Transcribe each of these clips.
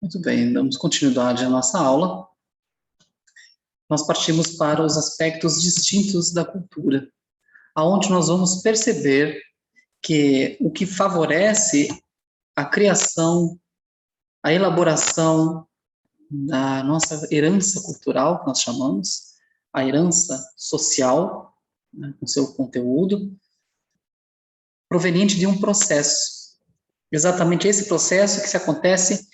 Muito bem, damos continuidade à nossa aula. Nós partimos para os aspectos distintos da cultura, aonde nós vamos perceber que o que favorece a criação, a elaboração da nossa herança cultural, que nós chamamos, a herança social, né, com seu conteúdo, proveniente de um processo. Exatamente esse processo que se acontece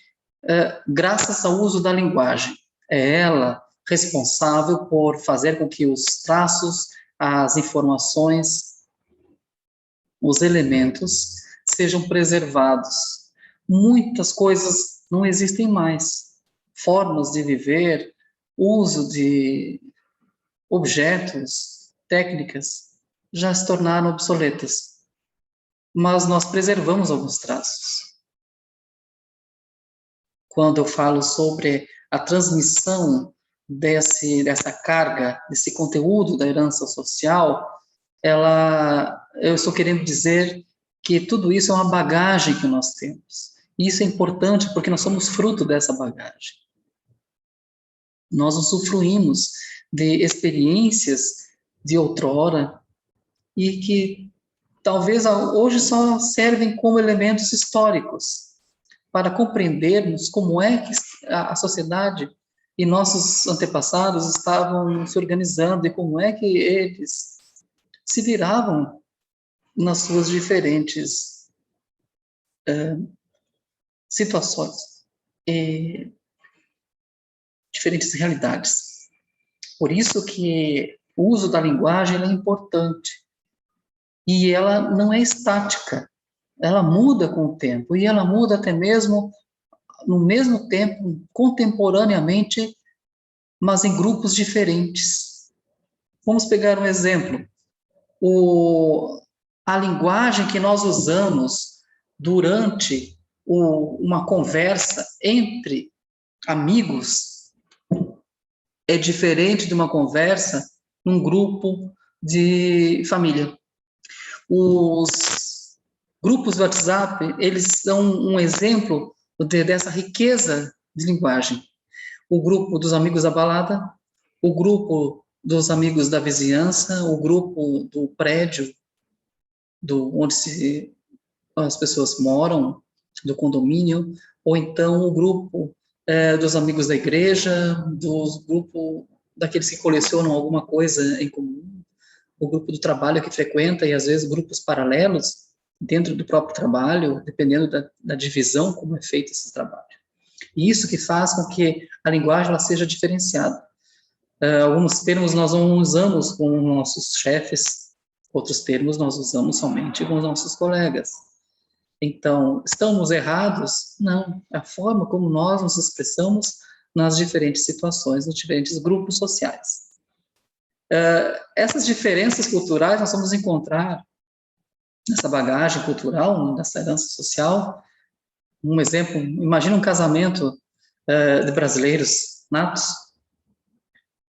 graças ao uso da linguagem. É ela responsável por fazer com que os traços, as informações, os elementos sejam preservados. Muitas coisas não existem mais. Formas de viver, uso de objetos, técnicas, já se tornaram obsoletas. Mas nós preservamos alguns traços. Quando eu falo sobre a transmissão dessa carga, desse conteúdo da herança social, eu estou querendo dizer que tudo isso é uma bagagem que nós temos. E isso é importante porque nós somos fruto dessa bagagem. Nós usufruímos de experiências de outrora e que talvez hoje só servem como elementos históricos para compreendermos como é que a sociedade e nossos antepassados estavam se organizando e como é que eles se viravam nas suas diferentes situações e diferentes realidades. Por isso que o uso da linguagem é importante e ela não é estática, ela muda com o tempo e ela muda até mesmo no mesmo tempo, contemporaneamente, mas em grupos diferentes. Vamos pegar um exemplo. A linguagem que nós usamos durante uma conversa entre amigos é diferente de uma conversa num grupo de família. Os grupos do WhatsApp, eles são um exemplo dessa riqueza de linguagem. O grupo dos amigos da balada, o grupo dos amigos da vizinhança, o grupo do prédio onde as pessoas moram, do condomínio, ou então o grupo dos amigos da igreja, do grupo daqueles que colecionam alguma coisa em comum, o grupo do trabalho que frequenta, e às vezes grupos paralelos dentro do próprio trabalho, dependendo da divisão como é feito esse trabalho. E isso que faz com que a linguagem ela seja diferenciada. Alguns termos nós não usamos com nossos chefes, outros termos nós usamos somente com os nossos colegas. Então, estamos errados? Não. A forma como nós nos expressamos nas diferentes situações, nos diferentes grupos sociais. Essas diferenças culturais nós vamos encontrar nessa bagagem cultural, nessa herança social. Um exemplo, imagina um casamento de brasileiros natos,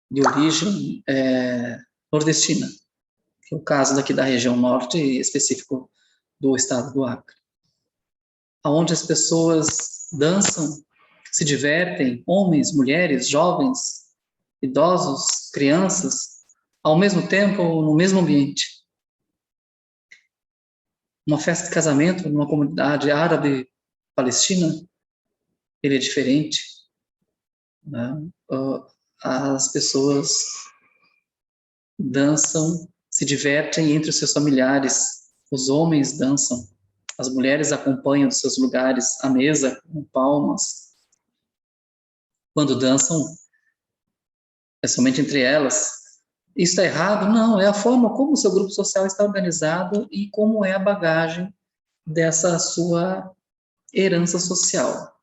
de origem nordestina, que é o caso daqui da região norte, específico do estado do Acre, onde as pessoas dançam, se divertem, homens, mulheres, jovens, idosos, crianças, ao mesmo tempo, no mesmo ambiente. Uma festa de casamento numa comunidade árabe palestina, ele é diferente, né? As pessoas dançam, se divertem entre os seus familiares, os homens dançam, as mulheres acompanham dos seus lugares a mesa com palmas. Quando dançam, é somente entre elas. Isso está errado? Não, é a forma como o seu grupo social está organizado e como é a bagagem dessa sua herança social.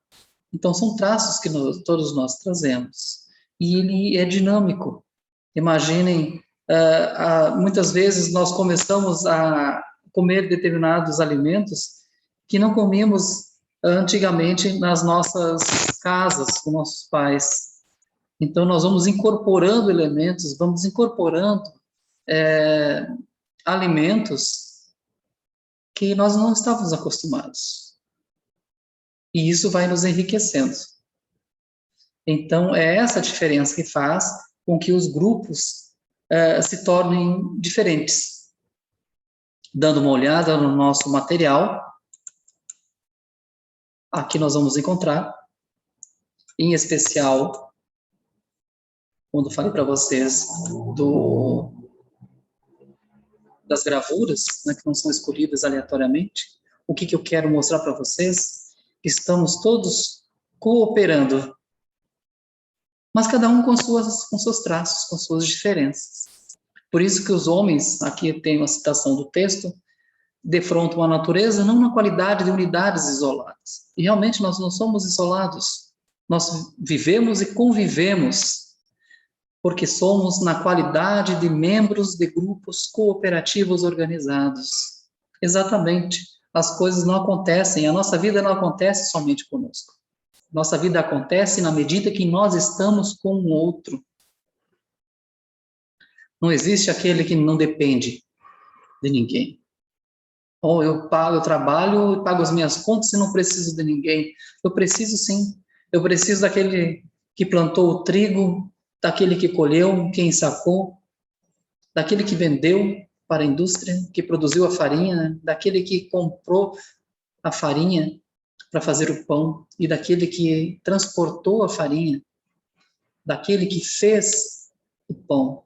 Então, são traços que todos nós trazemos. E ele é dinâmico. Imaginem, muitas vezes nós começamos a comer determinados alimentos que não comíamos antigamente nas nossas casas, com nossos pais. Então, nós vamos incorporando elementos, vamos incorporando alimentos que nós não estávamos acostumados. E isso vai nos enriquecendo. Então, é essa diferença que faz com que os grupos se tornem diferentes. Dando uma olhada no nosso material, aqui nós vamos encontrar, em especial, quando falei para vocês das gravuras, né, que não são escolhidas aleatoriamente, o que eu quero mostrar para vocês? Estamos todos cooperando, mas cada um com seus traços, com suas diferenças. Por isso que os homens, aqui tem uma citação do texto, defrontam a natureza não na qualidade de unidades isoladas. E realmente nós não somos isolados. Nós vivemos e convivemos, porque somos na qualidade de membros de grupos cooperativos organizados. Exatamente. As coisas não acontecem, a nossa vida não acontece somente conosco. Nossa vida acontece na medida que nós estamos com o outro. Não existe aquele que não depende de ninguém. Ou eu trabalho e pago as minhas contas e não preciso de ninguém. Eu preciso sim. Eu preciso daquele que plantou o trigo, daquele que colheu, quem sacou, daquele que vendeu para a indústria, que produziu a farinha, daquele que comprou a farinha para fazer o pão, e daquele que transportou a farinha, daquele que fez o pão,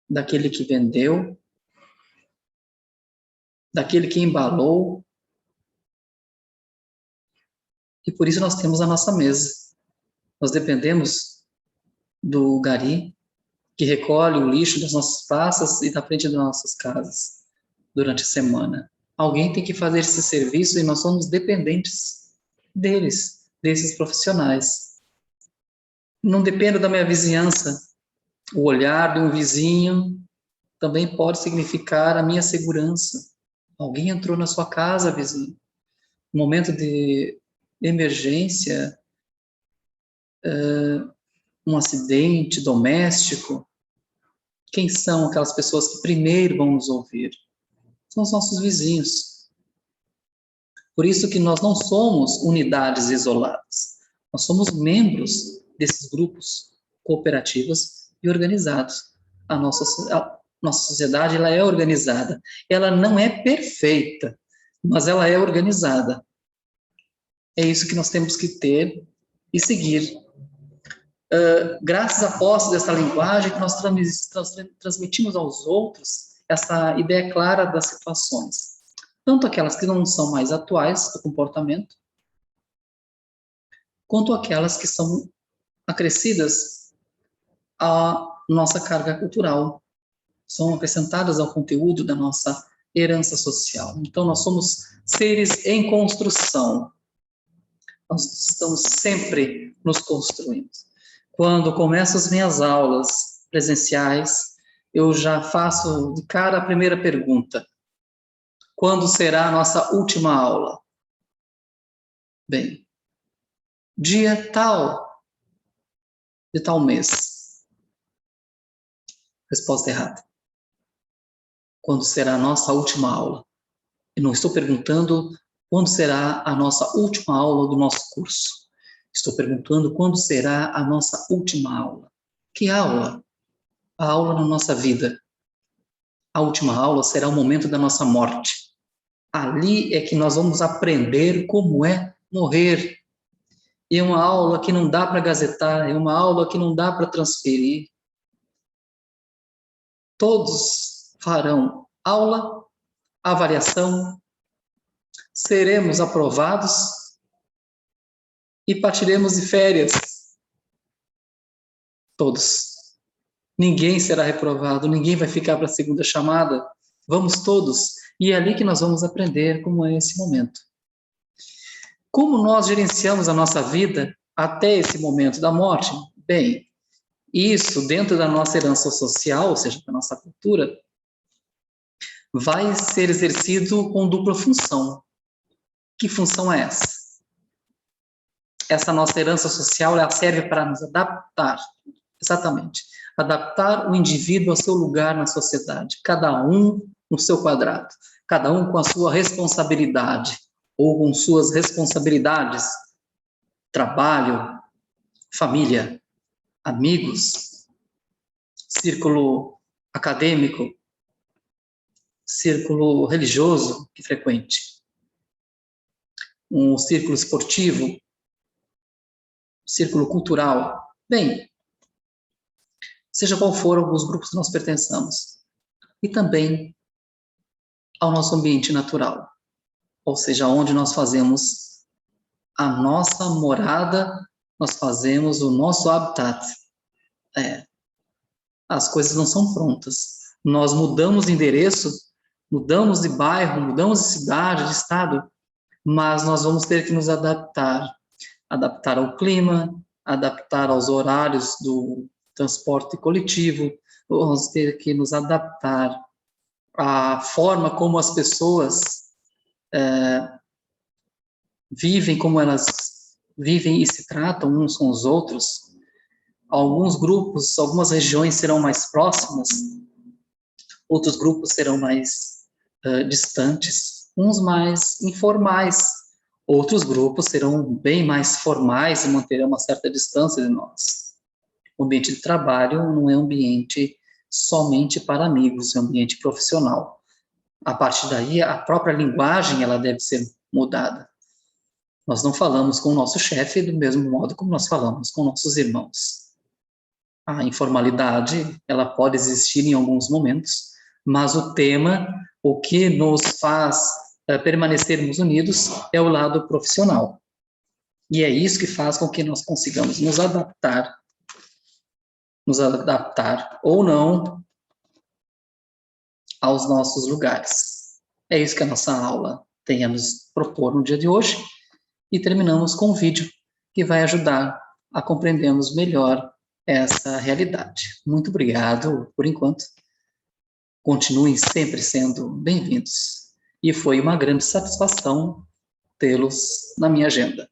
daquele que vendeu, daquele que embalou. E por isso nós temos a nossa mesa. Nós dependemos do gari, que recolhe o lixo das nossas praças e da frente das nossas casas durante a semana. Alguém tem que fazer esse serviço e nós somos dependentes deles, desses profissionais. Não dependo da minha vizinhança. O olhar de um vizinho também pode significar a minha segurança. Alguém entrou na sua casa, vizinho. No momento de emergência, um acidente doméstico, quem são aquelas pessoas que primeiro vão nos ouvir? São os nossos vizinhos. Por isso que nós não somos unidades isoladas. Nós somos membros desses grupos cooperativos e organizados. A nossa sociedade, ela é organizada. Ela não é perfeita, mas ela é organizada. É isso que nós temos que ter e seguir. Graças à posse dessa linguagem que nós transmitimos aos outros essa ideia clara das situações, tanto aquelas que não são mais atuais do comportamento, quanto aquelas que são acrescidas à nossa carga cultural, são acrescentadas ao conteúdo da nossa herança social. Então, nós somos seres em construção. Nós estamos sempre nos construindo. Quando começo as minhas aulas presenciais, eu já faço de cara a primeira pergunta. Quando será a nossa última aula? Bem, dia tal, de tal mês. Resposta errada. Quando será a nossa última aula? Eu não estou perguntando quando será a nossa última aula do nosso curso. Estou perguntando quando será a nossa última aula. Que aula? A aula na nossa vida. A última aula será o momento da nossa morte. Ali é que nós vamos aprender como é morrer. E é uma aula que não dá para gazetar, é uma aula que não dá para transferir. Todos farão aula, avaliação, seremos aprovados e partiremos de férias. Todos. Ninguém será reprovado, ninguém vai ficar para a segunda chamada. Vamos todos. E é ali que nós vamos aprender como é esse momento. Como nós gerenciamos a nossa vida até esse momento da morte? Bem, isso dentro da nossa herança social, ou seja, da nossa cultura, vai ser exercido com dupla função. Que função é essa? Essa nossa herança social, ela serve para nos adaptar, exatamente, adaptar o indivíduo ao seu lugar na sociedade, cada um no seu quadrado, cada um com a sua responsabilidade, ou com suas responsabilidades, trabalho, família, amigos, círculo acadêmico, círculo religioso que frequente, um círculo esportivo, círculo cultural. Bem, seja qual for os grupos que nós pertençamos. E também ao nosso ambiente natural, ou seja, onde nós fazemos a nossa morada, nós fazemos o nosso habitat. As coisas não são prontas. Nós mudamos de endereço, mudamos de bairro, mudamos de cidade, de estado, mas nós vamos ter que nos adaptar. Adaptar ao clima, adaptar aos horários do transporte coletivo, vamos ter que nos adaptar à forma como as pessoas vivem, como elas vivem e se tratam uns com os outros. Alguns grupos, algumas regiões serão mais próximas, outros grupos serão mais distantes, uns mais informais, outros grupos serão bem mais formais e manterão uma certa distância de nós. O ambiente de trabalho não é um ambiente somente para amigos, é um ambiente profissional. A partir daí, a própria linguagem ela deve ser mudada. Nós não falamos com o nosso chefe do mesmo modo como nós falamos com nossos irmãos. A informalidade, ela pode existir em alguns momentos, mas o tema, o que nos faz permanecermos unidos é o lado profissional. E é isso que faz com que nós consigamos nos adaptar ou não aos nossos lugares. É isso que a nossa aula tem a nos propor no dia de hoje. E terminamos com um vídeo que vai ajudar a compreendermos melhor essa realidade. Muito obrigado por enquanto. Continuem sempre sendo bem-vindos. E foi uma grande satisfação tê-los na minha agenda.